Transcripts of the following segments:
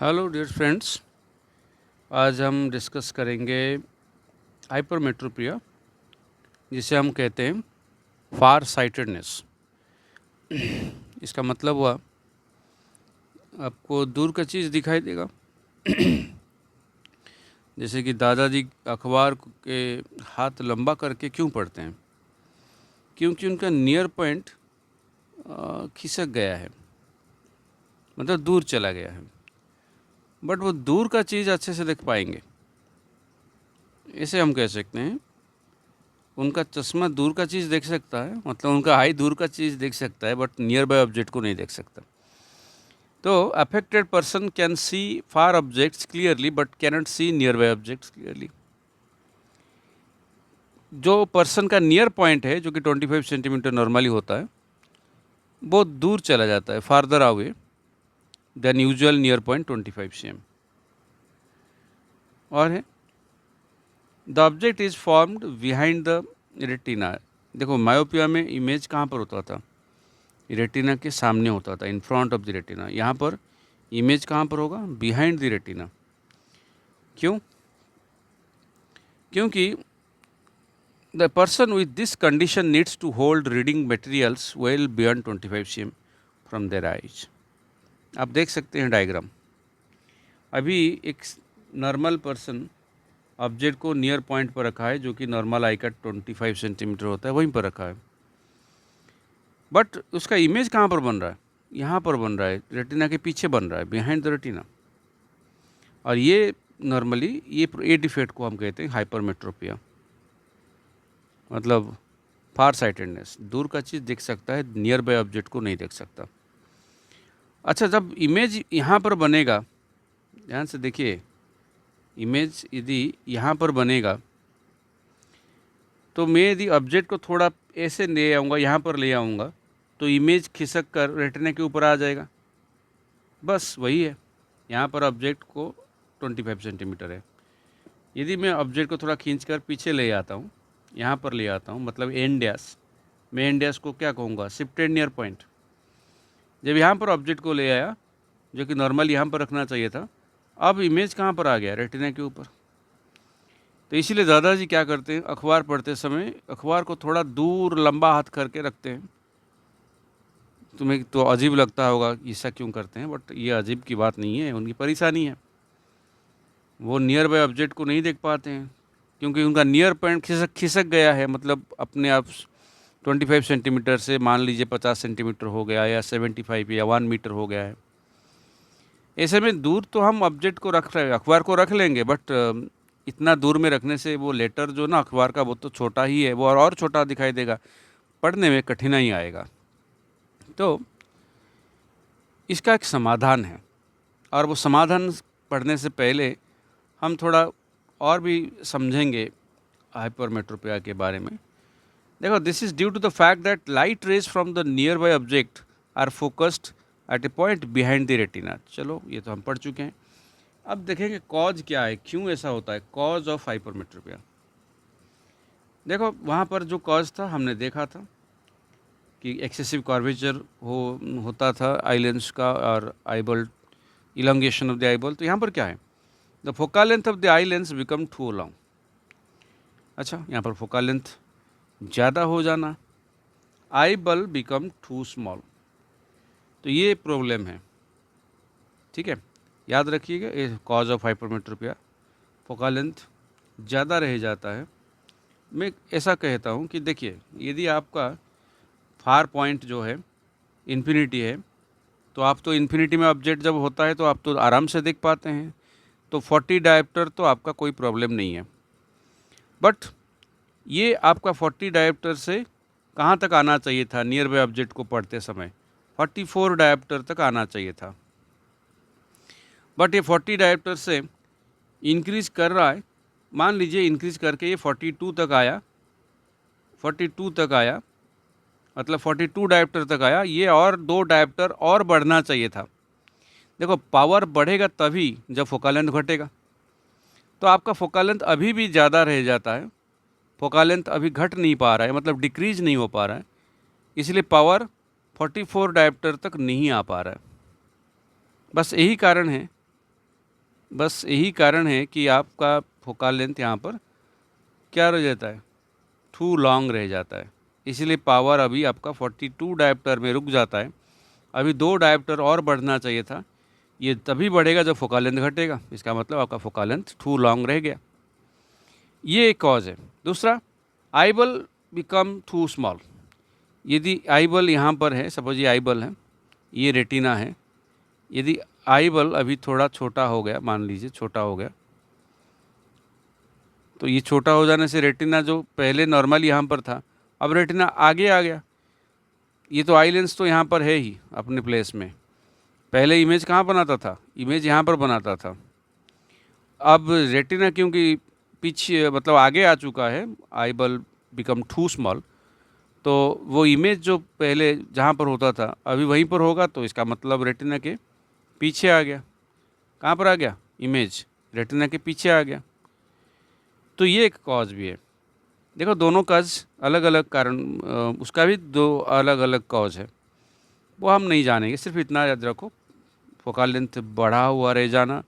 Hello dear friends. आज हम discuss करेंगे हाइपरमेट्रोपिया, जिसे हम कहते हैं फार साइटेडनेस। इसका मतलब हुआ आपको दूर का चीज़ दिखाई देगा। जैसे कि दादाजी अखबार के हाथ लंबा करके क्यों पढ़ते हैं? क्योंकि उनका नियर पॉइंट खिसक गया है, मतलब दूर चला गया है, बट वो दूर का चीज़ अच्छे से देख पाएंगे। इसे हम कह सकते हैं उनका चश्मा दूर का चीज़ देख सकता है, मतलब उनका आई दूर का चीज़ देख सकता है, बट नियर बाय ऑब्जेक्ट को नहीं देख सकता। तो affected person can see far objects clearly but cannot see nearby objects clearly. जो पर्सन का नियर पॉइंट है, जो कि 25 सेंटीमीटर नॉर्मली होता है, वो दूर चला जाता है, farther away than usual near point 25 cm। और है the object is formed behind the retina. देखो, मायोपिया में इमेज कहाँ पर होता था? रेटिना के सामने होता था, in front of the retina. यहाँ पर इमेज कहाँ पर होगा? Behind the retina. क्यों? क्योंकि the person with this condition needs to hold reading materials well beyond 25 cm from their eyes. आप देख सकते हैं डायग्राम। अभी एक नॉर्मल पर्सन ऑब्जेक्ट को नियर पॉइंट पर रखा है, जो कि नॉर्मल आई का 25 सेंटीमीटर होता है, वहीं पर रखा है, बट उसका इमेज कहाँ पर बन रहा है? यहाँ पर बन रहा है, रेटिना के पीछे बन रहा है, बिहाइंड द रेटिना। और ये नॉर्मली ये डिफेक्ट को हम कहते हैं हाइपरमेट्रोपिया, मतलब फार साइटेडनेस। दूर का चीज़ देख सकता है, नियर बाय ऑब्जेक्ट को नहीं देख सकता। अच्छा, जब इमेज यहाँ पर बनेगा, ध्यान से देखिए, इमेज यदि यहाँ पर बनेगा तो मैं यदि ऑब्जेक्ट को थोड़ा ऐसे ले आऊँगा, यहाँ पर ले आऊँगा, तो इमेज खिसक कर रेटिना के ऊपर आ जाएगा। बस वही है। यहाँ पर ऑब्जेक्ट को 25 सेंटीमीटर है। यदि मैं ऑब्जेक्ट को थोड़ा खींच कर पीछे ले आता हूँ, यहाँ पर ले आता हूँ, मतलब एंड डैश, मैं एंड डैश को क्या कहूँगा? Shifted near point. जब यहाँ पर ऑब्जेक्ट को ले आया, जो कि नॉर्मल यहाँ पर रखना चाहिए था, अब इमेज कहाँ पर आ गया? रेटिना के ऊपर। तो इसीलिए दादाजी क्या करते हैं, अखबार पढ़ते समय अखबार को थोड़ा दूर लंबा हाथ करके रखते हैं। तुम्हें तो अजीब लगता होगा ऐसा क्यों करते हैं, बट ये अजीब की बात नहीं है, उनकी परेशानी है। वो नियर बाय ऑब्जेक्ट को नहीं देख पाते हैं, क्योंकि उनका नियर पॉइंट खिसक गया है, मतलब अपने आप 25 सेंटीमीटर से मान लीजिए 50 सेंटीमीटर हो गया, या 75 या 1 मीटर हो गया है। ऐसे में दूर तो हम ऑब्जेक्ट को रख रहे हैं, अखबार को रख लेंगे, बट इतना दूर में रखने से वो लेटर जो ना अखबार का, वो तो छोटा ही है, वो और छोटा दिखाई देगा, पढ़ने में कठिनाई आएगा। तो इसका एक समाधान है, और वो समाधान पढ़ने से पहले हम थोड़ा और भी समझेंगे हाइपरमेट्रोपिया के बारे में। देखो, this is due to the fact that light rays from the nearby object are focused at a point behind the retina. चलो, ये तो हम पढ़ चुके हैं। अब देखेंगे कॉज क्या है, क्यों ऐसा होता है, कॉज ऑफ हाइपरमेट्रोपिया। देखो, वहाँ पर जो कॉज था हमने देखा था कि एक्सेसिव कर्वेचर होता था आईलेंस का, और eyeball elongation of the eyeball. तो यहाँ पर क्या है? The focal length of the eye lens become too long. अच्छा, यहाँ पर फोकल लेंथ ज़्यादा हो जाना, आई बल बिकम टू स्मॉल। तो ये प्रॉब्लम है, ठीक है, याद रखिएगा, ये cause of hypermetropia. Focal length ज़्यादा रह जाता है। मैं ऐसा कहता हूँ कि देखिए, यदि आपका फार पॉइंट जो है इन्फिनिटी है, तो आप तो इन्फिनिटी में ऑब्जेक्ट जब होता है तो आप तो आराम से देख पाते हैं, तो 40 डायोप्टर तो आपका कोई प्रॉब्लम नहीं है। बट ये आपका 40 डायोप्टर से कहाँ तक आना चाहिए था? नियर बाय ऑब्जेक्ट को पढ़ते समय 44 डायोप्टर तक आना चाहिए था, बट ये 40 डायोप्टर से इंक्रीज कर रहा है। मान लीजिए इंक्रीज करके ये 42 तक आया, 42 तक आया, मतलब 42 डायोप्टर तक आया। ये और 2 डायोप्टर और बढ़ना चाहिए था। देखो, पावर बढ़ेगा तभी जब फोकल लेंथ घटेगा। तो आपका फोकल लेंथ अभी भी ज़्यादा रह जाता है, फोकल लेंथ अभी घट नहीं पा रहा है, मतलब डिक्रीज नहीं हो पा रहा है, इसलिए पावर 44 डायोप्टर तक नहीं आ पा रहा है। बस यही कारण है बस यही कारण है कि आपका फोकल लेंथ यहाँ पर क्या रह जाता है, टू लॉन्ग रह जाता है। इसीलिए पावर अभी आपका 42 डायोप्टर में रुक जाता है। अभी 2 डायोप्टर और बढ़ना चाहिए था। ये तभी बढ़ेगा जब फोकल लेंथ घटेगा, इसका मतलब आपका फोकल लेंथ टू लॉन्ग रह गया। ये एक कॉज है। दूसरा, आईबल बिकम टू स्मॉल। यदि आईबल यहाँ पर है, सपोज ये आईबल है, ये रेटिना है, यदि आईबल अभी थोड़ा छोटा हो गया, मान लीजिए छोटा हो गया, तो ये छोटा हो जाने से रेटिना जो पहले नॉर्मल यहाँ पर था, अब रेटिना आगे आ गया। ये तो आई लेंस तो यहाँ पर है ही अपने प्लेस में। पहले इमेज कहाँ बनाता था, इमेज यहाँ पर बनाता था। अब रेटिना क्योंकि पीछे मतलब आगे आ चुका है, आईबल बिकम टू स्मॉल, तो वो इमेज जो पहले जहाँ पर होता था अभी वहीं पर होगा, तो इसका मतलब रेटिना के पीछे आ गया। कहाँ पर आ गया, इमेज रेटिना के पीछे आ गया। तो ये एक कॉज भी है। देखो दोनों कॉज अलग अलग कारण, उसका भी 2 अलग अलग कॉज है, वो हम नहीं जानेंगे। सिर्फ इतना याद रखो, फोकल लेंथ बढ़ा हुआ रह जाना,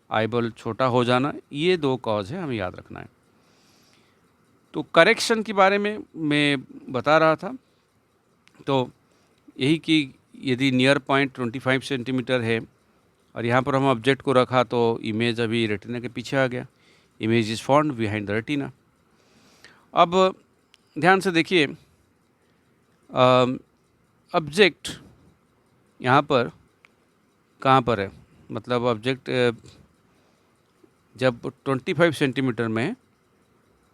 आईबॉल छोटा हो जाना, ये 2 कॉज है, हमें याद रखना है। तो करेक्शन के बारे में मैं बता रहा था, तो यही कि यदि नियर पॉइंट 25 सेंटीमीटर है और यहाँ पर हम ऑब्जेक्ट को रखा तो इमेज अभी रेटिना के पीछे आ गया। Image is found behind the retina. अब ध्यान से देखिए, ऑब्जेक्ट यहाँ पर कहाँ पर है, मतलब ऑब्जेक्ट जब 25 सेंटीमीटर में है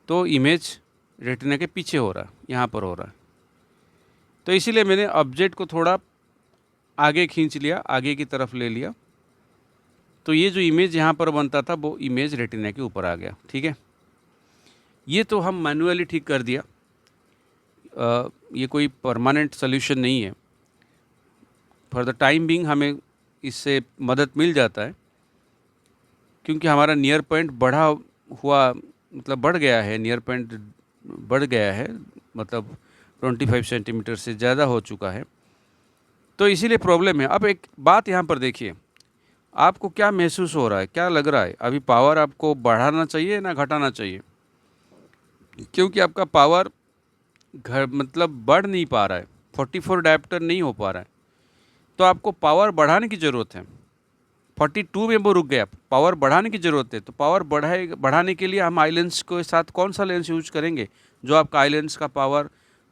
तो इमेज रेटिना के पीछे हो रहा है, यहाँ पर हो रहा है। तो इसीलिए मैंने ऑब्जेक्ट को थोड़ा आगे खींच लिया, आगे की तरफ ले लिया, तो ये जो इमेज यहाँ पर बनता था वो इमेज रेटिना के ऊपर आ गया। ठीक है, ये तो हम मैन्युअली ठीक कर दिया। ये कोई परमानेंट सोल्यूशन नहीं है। फॉर द टाइम बिंग हमें इससे मदद मिल जाता है, क्योंकि हमारा नियर पॉइंट बढ़ा हुआ, मतलब बढ़ गया है, नियर पॉइंट बढ़ गया है, मतलब 25 सेंटीमीटर से ज़्यादा हो चुका है, तो इसीलिए प्रॉब्लम है। अब एक बात यहाँ पर देखिए, आपको क्या महसूस हो रहा है, क्या लग रहा है, अभी पावर आपको बढ़ाना चाहिए ना घटाना चाहिए? क्योंकि आपका पावर मतलब बढ़ नहीं पा रहा है, 44 डायोप्टर नहीं हो पा रहा है, तो आपको पावर बढ़ाने की ज़रूरत है। 42 में वो रुक गया, पावर बढ़ाने की ज़रूरत है। तो पावर बढ़ाने के लिए हम आई लेंस के साथ कौन सा लेंस यूज करेंगे जो आपका आई लेंस का पावर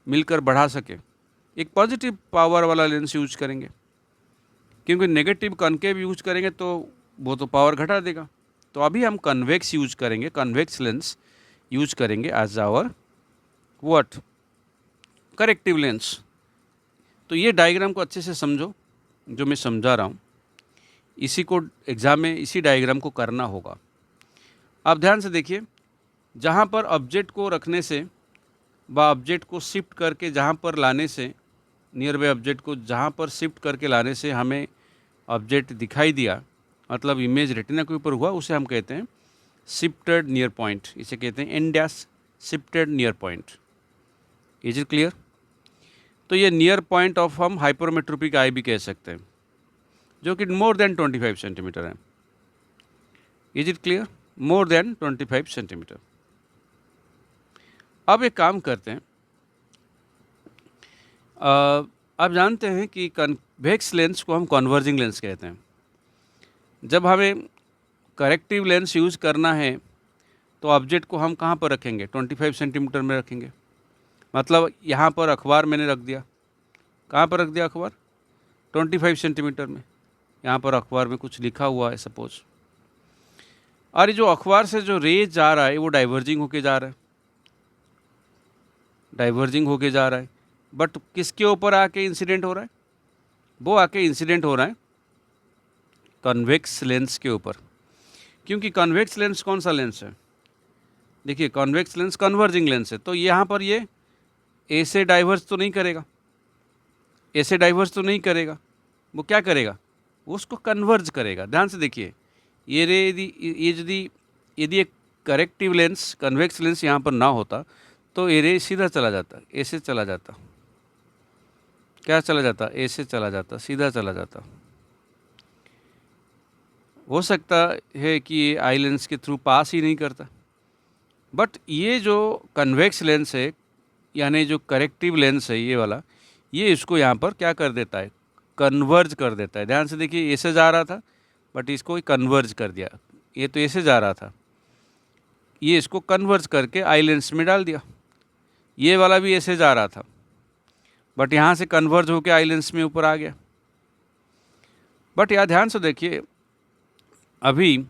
मिलकर बढ़ा सके? एक पॉजिटिव पावर वाला लेंस यूज करेंगे, क्योंकि नेगेटिव कनकेव यूज करेंगे तो वो तो पावर घटा देगा। तो अभी हम कन्वेक्स यूज करेंगे, कन्वेक्स लेंस यूज करेंगे as our what, corrective lens. तो ये डायग्राम को अच्छे से समझो, जो मैं समझा रहा हूँ, इसी को एग्ज़ाम में इसी डायग्राम को करना होगा। आप ध्यान से देखिए, जहाँ पर ऑब्जेक्ट को रखने से व ऑब्जेक्ट को शिफ्ट करके जहाँ पर लाने से, नियर बाय ऑब्जेक्ट को जहाँ पर शिफ्ट करके लाने से हमें ऑब्जेक्ट दिखाई दिया, मतलब इमेज रेटिना के ऊपर हुआ, उसे हम कहते हैं शिफ्टेड नियर पॉइंट। इसे कहते हैं N dash shifted near point. Is it clear? तो ये नियर पॉइंट ऑफ हम हाइपरमेट्रोपिक आई भी कह सकते हैं, जो कि मोर देन 25 सेंटीमीटर है। Is it clear? More than 25 centimetre. अब एक काम करते हैं, आप जानते हैं कि कन्वेक्स लेंस को हम कन्वर्जिंग लेंस कहते हैं। जब हमें करेक्टिव लेंस यूज़ करना है तो ऑब्जेक्ट को हम कहाँ पर रखेंगे? 25 सेंटीमीटर में रखेंगे। मतलब यहाँ पर अखबार मैंने रख दिया, कहाँ पर रख दिया अखबार? 25 सेंटीमीटर में। यहाँ पर अखबार में कुछ लिखा हुआ है सपोज, और ये जो अखबार से जो रेज जा रहा है वो डाइवर्जिंग होके जा रहा है, डाइवर्जिंग होके जा रहा है, बट किसके ऊपर आके इंसिडेंट हो रहा है? वो आके इंसिडेंट हो रहा है कन्वेक्स लेंस के ऊपर। क्योंकि कन्वेक्स लेंस कौन सा लेंस है? देखिए, कन्वेक्स लेंस कन्वर्जिंग लेंस है, तो यहाँ पर ये ऐसे डाइवर्स तो नहीं करेगा, ऐसे डाइवर्स तो नहीं करेगा, वो क्या करेगा? वो उसको कन्वर्ज करेगा। ध्यान से देखिए, ये रे यदि यदि एक करेक्टिव लेंस कन्वेक्स लेंस यहाँ पर ना होता तो ये रे सीधा चला जाता, ऐसे चला जाता, क्या चला जाता? ऐसे चला जाता, सीधा चला जाता। हो सकता है कि ये आई लेंस के थ्रू पास ही नहीं करता। बट ये जो कन्वेक्स लेंस है, यानी जो करेक्टिव लेंस है ये वाला, ये इसको यहाँ पर क्या कर देता है, कन्वर्ज कर देता है। ध्यान से देखिए, ऐसे जा रहा था बट इसको कन्वर्ज कर दिया। ये तो ऐसे जा रहा था, ये इसको कन्वर्ज करके आई लेंस में डाल दिया। ये वाला भी ऐसे जा रहा था बट यहाँ से कन्वर्ज होकर आई लेंस में ऊपर आ गया। बट यहाँ ध्यान से देखिए, अभी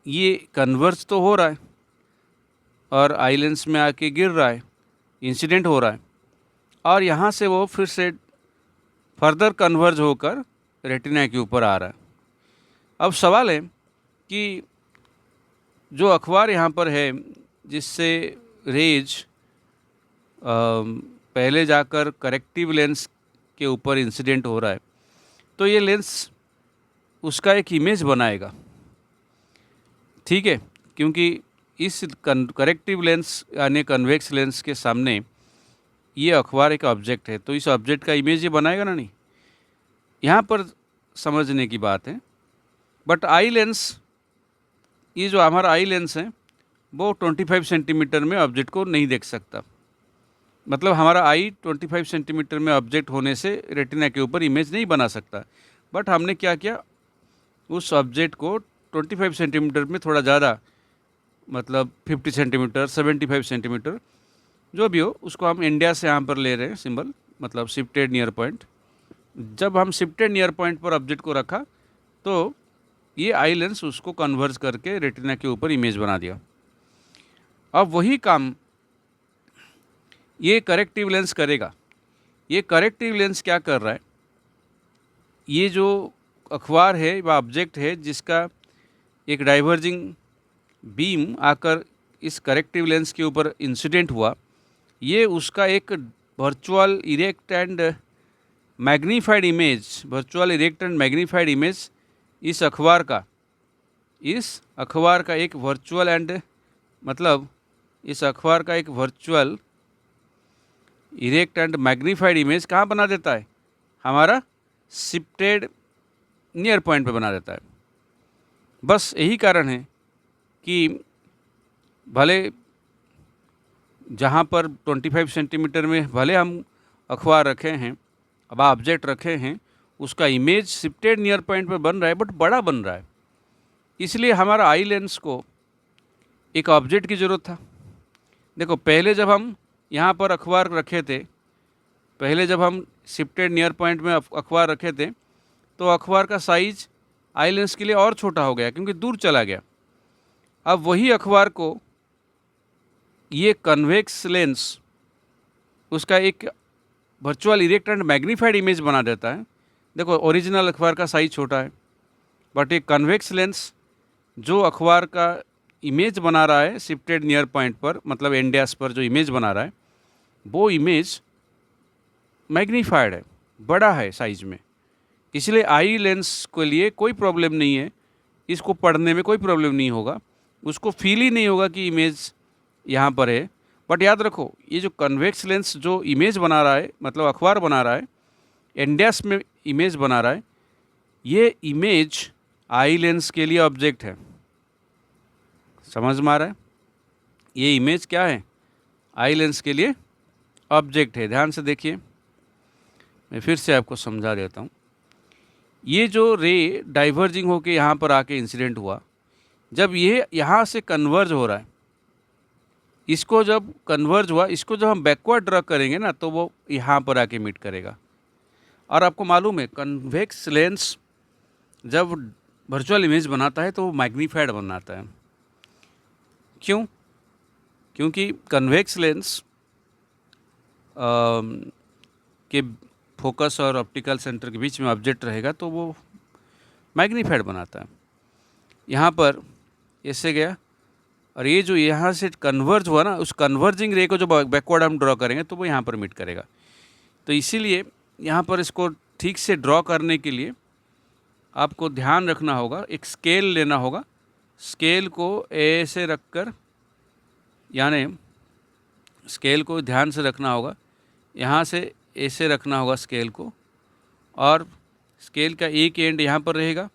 ये कन्वर्ज तो हो रहा है और आई लेंस में आके गिर रहा है, इंसिडेंट हो रहा है, और यहाँ से वो फिर से फर्दर कन्वर्ज होकर रेटिना के ऊपर आ रहा है। अब सवाल है कि जो अखबार यहाँ पर है जिससे रेज पहले जाकर करेक्टिव लेंस के ऊपर इंसिडेंट हो रहा है, तो ये लेंस उसका एक इमेज बनाएगा, ठीक है, क्योंकि इस करेक्टिव लेंस यानी कन्वेक्स लेंस के सामने ये अखबार एक ऑब्जेक्ट है, तो इस ऑब्जेक्ट का इमेज ये बनाएगा ना नहीं। यहाँ पर समझने की बात है। बट आई लेंस, ये जो हमारा आई लेंस है वो 25 सेंटीमीटर में ऑब्जेक्ट को नहीं देख सकता। मतलब हमारा आई 25 सेंटीमीटर में ऑब्जेक्ट होने से रेटिना के ऊपर इमेज नहीं बना सकता। बट हमने क्या किया, उस ऑब्जेक्ट को 25 सेंटीमीटर में थोड़ा ज़्यादा, मतलब 50 सेंटीमीटर 75 सेंटीमीटर जो भी हो, उसको हम इंडिया से यहाँ पर ले रहे हैं सिंबल, मतलब शिफ्टेड नियर पॉइंट। जब हम शिफ्टेड नियर पॉइंट पर ऑब्जेक्ट को रखा तो ये आई लेंस उसको कन्वर्ज करके रेटिना के ऊपर इमेज बना दिया। अब वही काम ये करेक्टिव लेंस करेगा। ये करेक्टिव लेंस क्या कर रहा है, ये जो अखबार है वह ऑब्जेक्ट है जिसका एक डाइवर्जिंग बीम आकर इस करेक्टिव लेंस के ऊपर इंसिडेंट हुआ, ये उसका एक virtual erect and magnified image, virtual erect and magnified image इस अखबार का एक वर्चुअल एंड, मतलब इस अखबार का एक virtual erect and magnified image कहाँ बना देता है, हमारा शिफ्टेड नियर पॉइंट पे बना देता है। बस यही कारण है कि भले जहाँ पर 25 सेंटीमीटर में भले हम अखबार रखे हैं, अब ऑब्जेक्ट रखे हैं, उसका इमेज शिफ्टेड नियर पॉइंट पे बन रहा है बट बड़ा बन रहा है। इसलिए हमारा आई लेंस को एक ऑब्जेक्ट की ज़रूरत था। देखो, पहले जब हम यहाँ पर अखबार रखे थे, पहले जब हम शिफ्टेड नियर पॉइंट में अखबार रखे थे तो अखबार का साइज आई लेंस के लिए और छोटा हो गया क्योंकि दूर चला गया। अब वही अखबार को ये कन्वेक्स लेंस उसका एक virtual erect and magnified image बना देता है। देखो, ओरिजिनल अखबार का साइज छोटा है बट एक कन्वेक्स लेंस जो अखबार का इमेज बना रहा है शिफ्टेड नियर पॉइंट पर, मतलब एंडियास पर जो इमेज बना रहा है, वो इमेज मैग्नीफाइड है, बड़ा है साइज में। इसलिए आई लेंस के लिए कोई प्रॉब्लम नहीं है, इसको पढ़ने में कोई प्रॉब्लम नहीं होगा, उसको फील ही नहीं होगा कि इमेज यहाँ पर है। बट याद रखो, ये जो कन्वेक्स लेंस जो इमेज बना रहा है, मतलब अखबार बना रहा है, एंडियास में इमेज बना रहा है, ये इमेज आई लेंस के लिए ऑब्जेक्ट है। समझ में आ रहा है? ये इमेज क्या है, आई लेंस के लिए ऑब्जेक्ट है। ध्यान से देखिए, मैं फिर से आपको समझा देता हूँ। ये जो रे डाइवर्जिंग होके यहाँ पर आके इंसिडेंट हुआ, जब ये यहाँ से कन्वर्ज हो रहा है, इसको जब कन्वर्ज हुआ, इसको जब हम बैकवर्ड ड्रॉ करेंगे ना तो वो यहाँ पर आके मीट करेगा। और आपको मालूम है, कन्वेक्स लेंस जब वर्चुअल इमेज बनाता है तो वो मैग्नीफाइड बनाता है। क्यों? क्योंकि कन्वेक्स लेंस के फोकस और ऑप्टिकल सेंटर के बीच में ऑब्जेक्ट रहेगा तो वो मैग्नीफाइड बनाता है। यहाँ पर ऐसे गया और ये जो यहाँ से कन्वर्ज हुआ ना, उस कन्वर्जिंग रे को जो बैकवर्ड हम ड्रॉ करेंगे तो वो यहाँ पर मीट करेगा। तो इसीलिए यहाँ पर इसको ठीक से ड्रॉ करने के लिए आपको ध्यान रखना होगा, एक स्केल लेना होगा। स्केल को ऐसे रखकर, यानी स्केल को ध्यान से रखना होगा, यहाँ से ऐसे रखना होगा स्केल को, और स्केल का एक एंड यहाँ पर रहेगा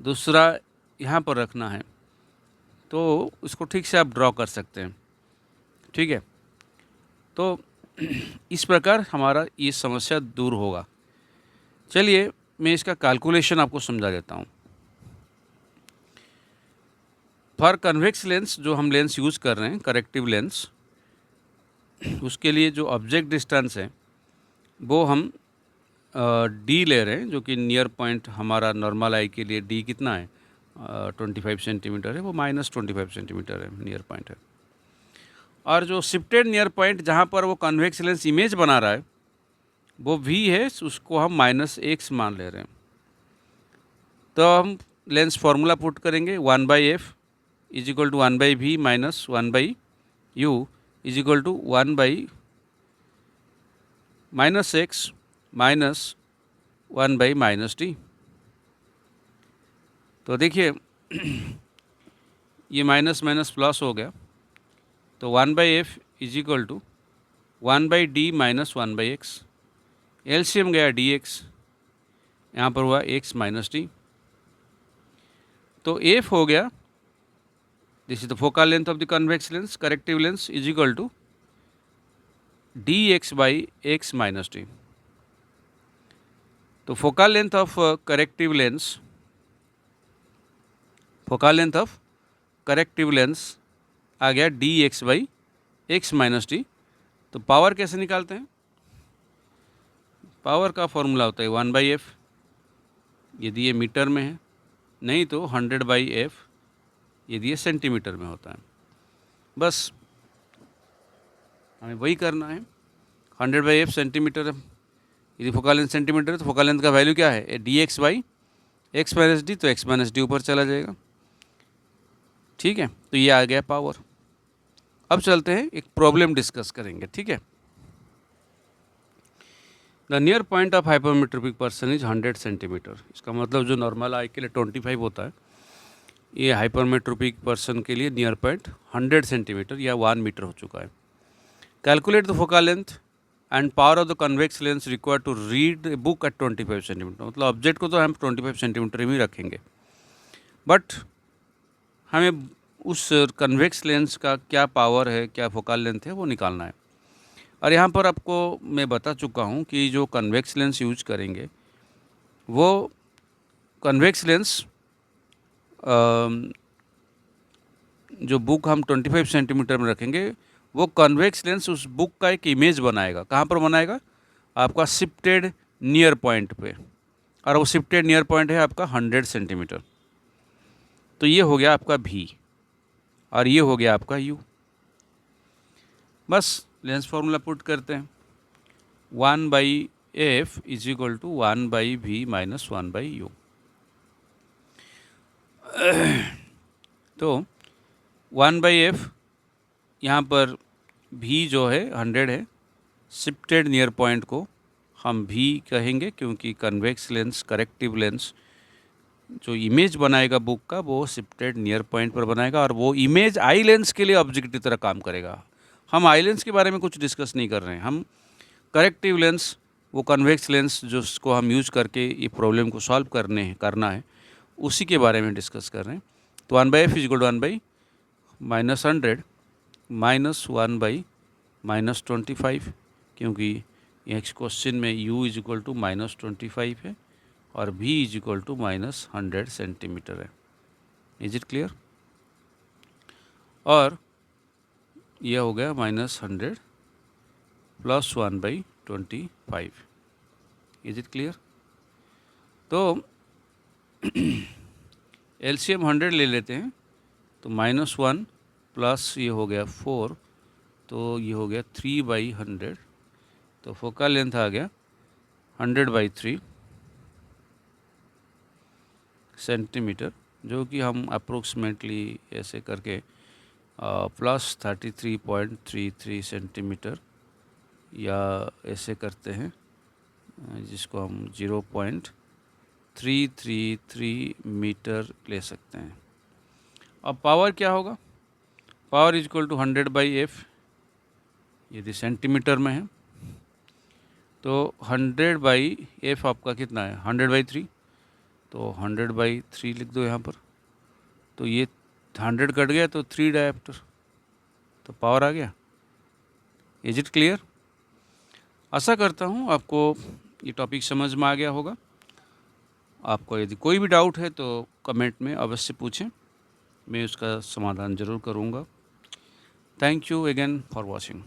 दूसरा यहाँ पर रखना है, तो इसको ठीक से आप ड्रॉ कर सकते हैं। ठीक है, तो इस प्रकार हमारा ये समस्या दूर होगा। चलिए मैं इसका कैलकुलेशन आपको समझा देता हूँ। फॉर कन्वेक्स लेंस जो हम लेंस यूज़ कर रहे हैं, करेक्टिव लेंस, उसके लिए जो ऑब्जेक्ट डिस्टेंस है वो हम डी ले रहे हैं, जो कि नियर पॉइंट हमारा नॉर्मल आई के लिए डी कितना है, 25 सेंटीमीटर है, वो -25 सेंटीमीटर है, नियर पॉइंट है। और जो शिफ्टेड नियर पॉइंट जहाँ पर वो कन्वेक्स लेंस इमेज बना रहा है वो v है, उसको हम -x मान ले रहे हैं। तो हम लेंस फार्मूला पुट करेंगे, 1/f is equal to 1/v minus 1/u is equal to 1/-x minus 1/-d। तो देखिए ये माइनस माइनस प्लस हो गया, तो 1/f is equal to 1/d minus 1/x, LCM गया dx, यहाँ पर हुआ x माइनस डी। तो f हो गया, this is the focal length of the convex lens, corrective lens, is equal to dx by x minus D. तो focal length of corrective lens, focal length of corrective lens आ गया dx by x minus D. तो power कैसे निकालते हैं? Power का formula होता है 1/f, यदि ये मीटर में है, नहीं तो 100/f यदि ये सेंटीमीटर में होता है। बस हमें वही करना है, 100/f सेंटीमीटर है, यदि फोकल लेंथ सेंटीमीटर है तो फोकल लेंथ का वैल्यू क्या है, dx by x minus D, तो x माइनस डी ऊपर चला जाएगा। ठीक है, तो ये आ गया पावर। अब चलते हैं एक प्रॉब्लम डिस्कस करेंगे। ठीक है, the near point of hypermetropic person is 100 centimetre. इसका मतलब जो नॉर्मल आई के लिए 25 होता है, ये हाइपरमेट्रोपिक पर्सन के लिए नियर पॉइंट 100 सेंटीमीटर या 1 मीटर हो चुका है। Calculate the focal length and power of the convex lens required to read a book at 25 centimetre. मतलब ऑब्जेक्ट को तो हम 25 सेंटीमीटर में ही रखेंगे, बट हमें उस कन्वेक्स लेंस का क्या पावर है, क्या फोकल लेंथ है, वो निकालना है। और यहाँ पर आपको मैं बता चुका हूँ कि जो कन्वेक्स लेंस यूज करेंगे वो कन्वेक्स लेंस जो बुक हम 25 सेंटीमीटर में रखेंगे, वो कन्वेक्स लेंस उस बुक का एक इमेज बनाएगा। कहाँ पर बनाएगा? आपका शिफ्टेड नियर पॉइंट पे, और वो शिफ्टेड नियर पॉइंट है आपका 100 सेंटीमीटर। तो ये हो गया आपका v और ये हो गया आपका u। बस लेंस फार्मूला पुट करते हैं, 1/f is equal to 1/v minus 1/u। तो 1/f, यहाँ पर v जो है 100 है, शिफ्टेड नियर पॉइंट को हम v कहेंगे क्योंकि कन्वेक्स लेंस, करेक्टिव लेंस जो इमेज बनाएगा बुक का, वो शिफ्टेड नियर पॉइंट पर बनाएगा, और वो इमेज आई लेंस के लिए ऑब्जेक्ट की तरह काम करेगा। हम आई लेंस के बारे में कुछ डिस्कस नहीं कर रहे हैं, हम करेक्टिव लेंस, वो कन्वेक्स लेंस जो उसको हम यूज़ करके ये प्रॉब्लम को सॉल्व करना है, उसी के बारे में डिस्कस कर रहे हैं। तो 1/f is equal to 1/-100 minus 1/-25, क्योंकि नेक्स्ट क्वेश्चन में u इज इक्वल टू -25 है और v is equal to -100 centimetre है। Is it clear? और यह हो गया -100 प्लस 1/25। Is it clear? तो एलसीएम 100 ले लेते हैं, तो -1 प्लस ये हो गया 4, तो ये हो गया 3/100। तो फोकल लेंथ आ गया 100/3 सेंटीमीटर, जो कि हम अप्रोक्सीमेटली ऐसे करके प्लस 33.33 सेंटीमीटर या ऐसे करते हैं, जिसको हम 0.333 मीटर ले सकते हैं। अब पावर क्या होगा? Power is equal to 100/f, यदि सेंटीमीटर में है तो 100/f आपका कितना है, 100/3, तो 100/3 लिख दो यहाँ पर, तो ये 100 कट गया तो 3 डायोप्टर, तो पावर आ गया। Is it clear? आशा करता हूँ आपको ये टॉपिक समझ में आ गया होगा। आपको यदि कोई भी डाउट है तो कमेंट में अवश्य पूछें, मैं उसका समाधान ज़रूर करूँगा। Thank you again for watching.